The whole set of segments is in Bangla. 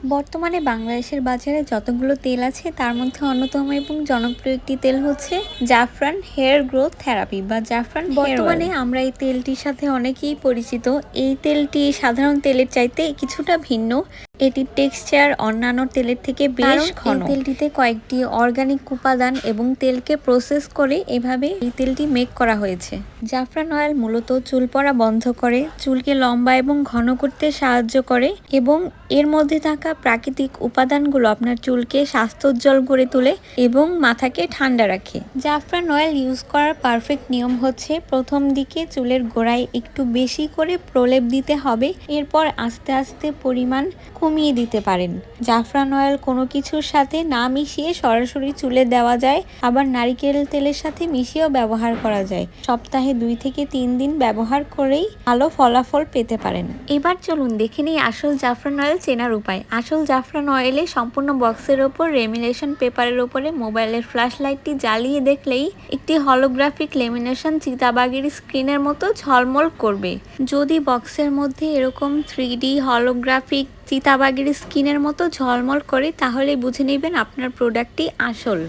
বর্তমানে বাংলাদেশের বাজারে যতগুলো তেল আছে তার মধ্যে অন্যতম এবং জনপ্রিয় একটি তেল হচ্ছে জাফরান হেয়ার গ্রোথ থেরাপি বা জাফরান হেয়ার অয়েল। বর্তমানে আমরা এই তেলটির সাথে অনেকেই পরিচিত। এই তেলটি সাধারণ তেলের চাইতে কিছুটা ভিন্ন। এটির টেক্সচার অন্যান্য তেলের থেকে বেশ ঘন। এই তেলটিতে কয়েকটি অর্গানিক উপাদান এবং তেলকে প্রসেস করে এভাবে এই তেলটি মেক করা হয়েছে। জাফরান অয়েল মূলত চুল পড়া বন্ধ করে, চুলকে লম্বা এবং ঘন করতে সাহায্য করে এবং এর মধ্যে থাকা প্রাকৃতিক উপাদানগুলো আপনার চুলকে স্বাস্থ্যোজ্জ্বল করে তোলে এবং মাথাকে ঠান্ডা রাখে। জাফরান অয়েল ইউজ করার পারফেক্ট নিয়ম হচ্ছে প্রথম দিকে চুলের গোড়ায় একটু বেশি করে প্রলেপ দিতে হবে, এরপর আস্তে আস্তে পরিমাণ কমিয়ে দিতে পারেন। জাফরান অয়েল কোনো কিছুর সাথে না মিশিয়ে সরাসরি চুলে দেওয়া যায়, আবার নারিকেল তেলের সাথে মিশিয়েও ব্যবহার করা যায়। সপ্তাহে 2 থেকে 3 দিন ব্যবহার করেই ভালো ফলাফল পেতে পারেন। এবার চলুন দেখে নিই আসল জাফরান অয়েল চেনার উপায়। আসল জাফরান অয়েলে সম্পূর্ণ বক্সের ওপর লেমিনেশন পেপারের ওপরে মোবাইলের ফ্ল্যাশ লাইটটি জ্বালিয়ে দেখলেই একটি হলোগ্রাফিক লেমিনেশন চিতাবাঘের স্ক্রিনের মতো ঝলমল করবে। যদি বক্সের মধ্যে এরকম 3D হলোগ্রাফিক চিতাবাঘের স্কিনের মতো ঝলমল করে তাহলে বুঝে নেবেন আপনার প্রোডাক্টটি আসল।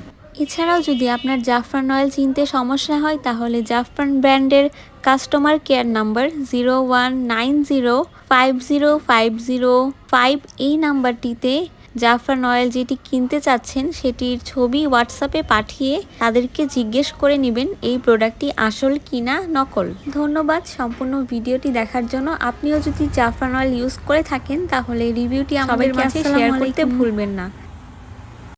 এছাড়াও যদি আপনার জাফরান অয়েল চিনতে সমস্যা হয় তাহলে জাফরান ব্র্যান্ডের কাস্টমার কেয়ার নাম্বার 0190505005 এই নাম্বারটিতে জাফরান অয়েল যেটি কিনতে চাচ্ছেন সেটির ছবি হোয়াটসঅ্যাপে পাঠিয়ে তাদেরকে জিজ্ঞেস করে নেবেন এই প্রোডাক্টটি আসল কিনা নকল। ধন্যবাদ সম্পূর্ণ ভিডিওটি দেখার জন্য। আপনিও যদি জাফরান অয়েল ইউজ করে থাকেন তাহলে রিভিউটি আমাদের মাঝে শেয়ার করতে ভুলবেন না।